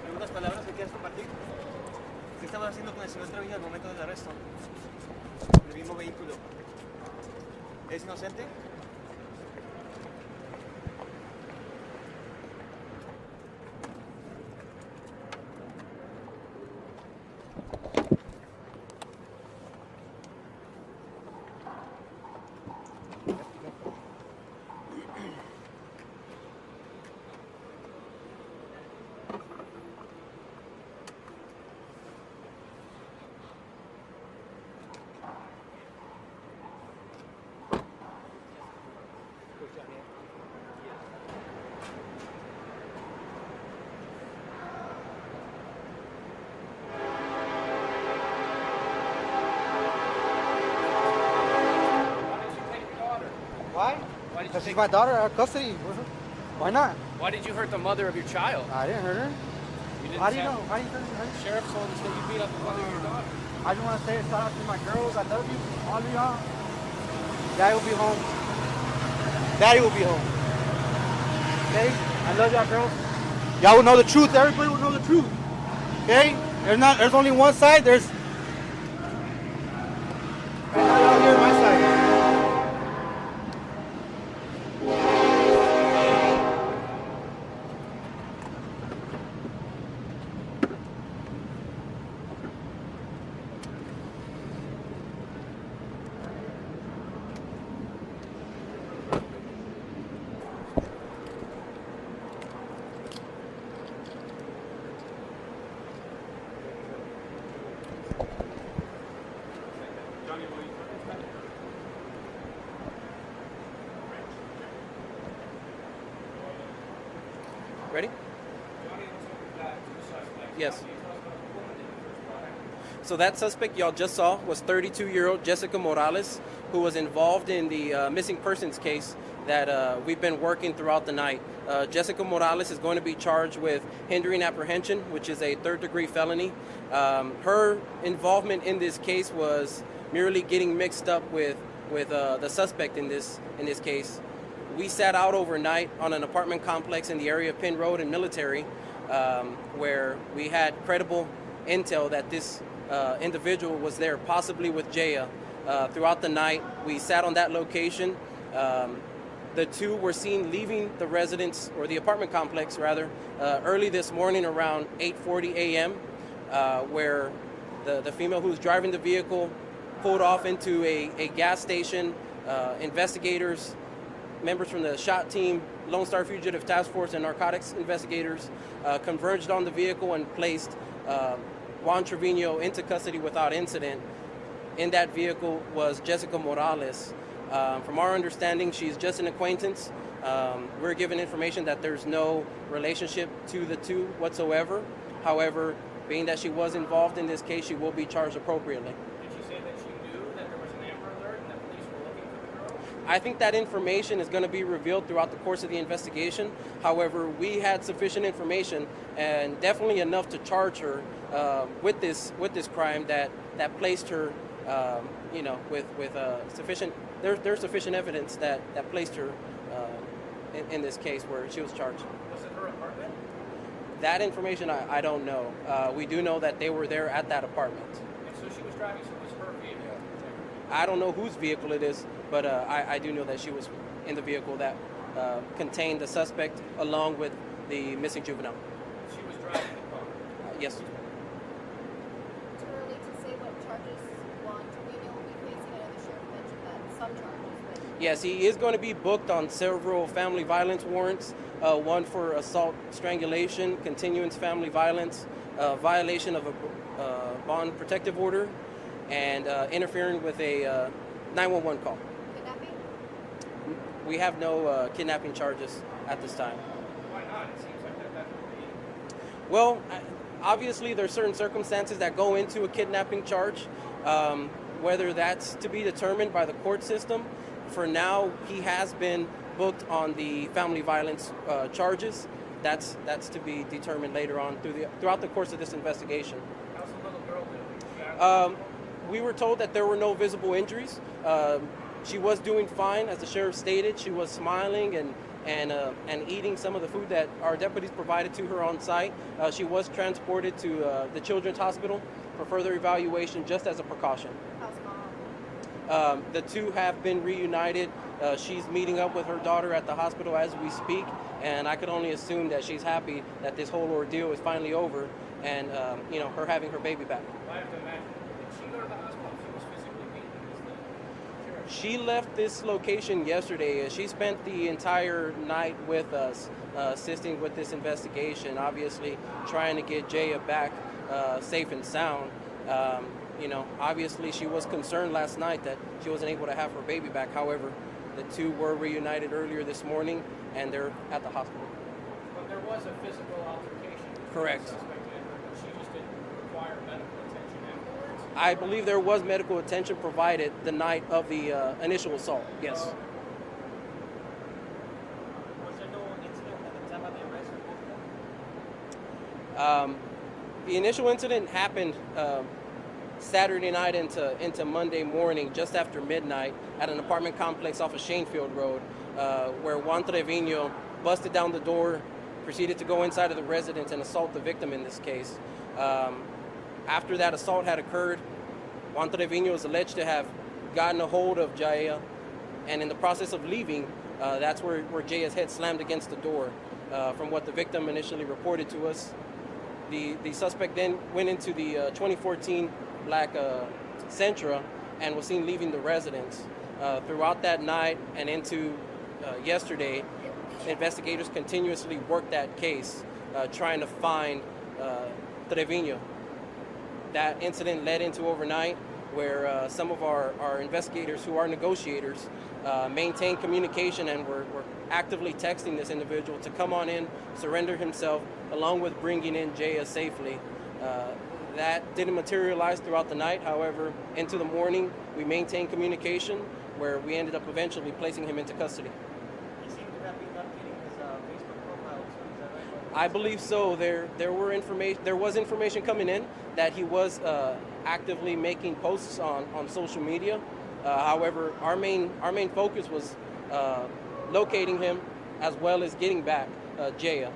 ¿Algunas palabras que quieras compartir? ¿Qué estabas haciendo con el señor Treviño al momento del arresto? En el mismo vehículo. ¿Es inocente? Why? Why did you Because she's take, my daughter, our custody. Why not? why did you hurt the mother of your child? I didn't hurt her. You didn't How do you say- know? How do you hurt her? Sheriff told us that you beat up the mother of your daughter. I just want to say shout out to my girls. I love you, all of y'all. Daddy will be home. Daddy will be home. Okay? I love y'all, girls. Y'all will know the truth. Everybody will know the truth. Okay? There's only one side. Right now, y'all here on my side. Ready? Yes. So that suspect y'all just saw was 32-year-old Jessica Morales, who was involved in the missing persons case that we've been working throughout the night. Jessica Morales is going to be charged with hindering apprehension, which is a third-degree felony. Her involvement in this case was merely getting mixed up with the suspect in this case. We sat out overnight on an apartment complex in the area of Penn Road and Military, where we had credible intel that this individual was there, possibly with Jaya. Throughout the night, we sat on that location. The two were seen leaving the residence, or the apartment complex rather, early this morning around 8:40 a.m., where the female who was driving the vehicle pulled off into a gas station. Investigators, members from the SHOT team, Lone Star Fugitive Task Force, and narcotics investigators converged on the vehicle and placed Juan Trevino into custody without incident. In that vehicle was Jessica Morales. From our understanding, she's just an acquaintance. We're given information that there's no relationship to the two whatsoever. However, being that she was involved in this case, she will be charged appropriately. Did she say that she knew that there was an Amber Alert and that police were looking for the girl? I think that information is going to be revealed throughout the course of the investigation. However, we had sufficient information, and definitely enough to charge her with this crime that placed her, with sufficient. There's sufficient evidence that placed her in this case where she was charged. Was it her apartment? That information I don't know. We do know that they were there at that apartment. And so she was driving, so it was her vehicle. I don't know whose vehicle it is, but I do know that she was in the vehicle that contained the suspect along with the missing juvenile. She was driving the car. Yes. Too early to say what charges Juan Trevino will be facing. I know the sheriff mentioned that some charges, but Yes, he is going to be booked on several family violence warrants. One for assault, strangulation, continuance family violence, violation of a bond protective order, and interfering with a 911 call. kidnapping. We have no kidnapping charges at this time. Why not? It seems like that would be. Well, obviously there's certain circumstances that go into a kidnapping charge, whether that's to be determined by the court system. For now, he has been booked on the family violence charges. That's to be determined later on throughout the course of this investigation. How's the little girl doing? We were told that there were no visible injuries. She was doing fine, as the sheriff stated. She was smiling and eating some of the food that our deputies provided to her on site. She was transported to the Children's Hospital for further evaluation, just as a precaution. How's mom? The two have been reunited. She's meeting up with her daughter at the hospital as we speak, and I could only assume that she's happy that this whole ordeal is finally over, and her having her baby back. I have to imagine. Did she go to the hospital? She was physically beaten. She left this location yesterday. She spent the entire night with us, assisting with this investigation, obviously trying to get Jaya back safe and sound. Obviously she was concerned last night that she wasn't able to have her baby back. However, the two were reunited earlier this morning, and they're at the hospital. But there was a physical altercation. Correct. The suspect had her, but she just didn't require medical attention afterwards. I believe there was medical attention provided the night of the initial assault. Yes. Was there no incident at the time of the arrest for both of them? The initial incident happened Saturday night into Monday morning, just after midnight, at an apartment complex off of Shanefield Road, where Juan Trevino busted down the door, proceeded to go inside of the residence and assault the victim in this case. After that assault had occurred, Juan Trevino is alleged to have gotten a hold of Jaya, and in the process of leaving, that's where Jaya's head slammed against the door. From what the victim initially reported to us, the suspect then went into the 2014 black Sentra and was seen leaving the residence. Throughout that night and into yesterday, investigators continuously worked that case, trying to find Trevino. That incident led into overnight, where some of our investigators, who are negotiators, maintained communication and were actively texting this individual to come on in, surrender himself, along with bringing in Jaya safely. That didn't materialize throughout the night. However, into the morning, we maintained communication, where we ended up eventually placing him into custody. He seemed to have been updating his Facebook profile, so is that right? I believe so. There was information coming in that he was actively making posts on social media. However, our main focus was locating him, as well as getting back Jaya.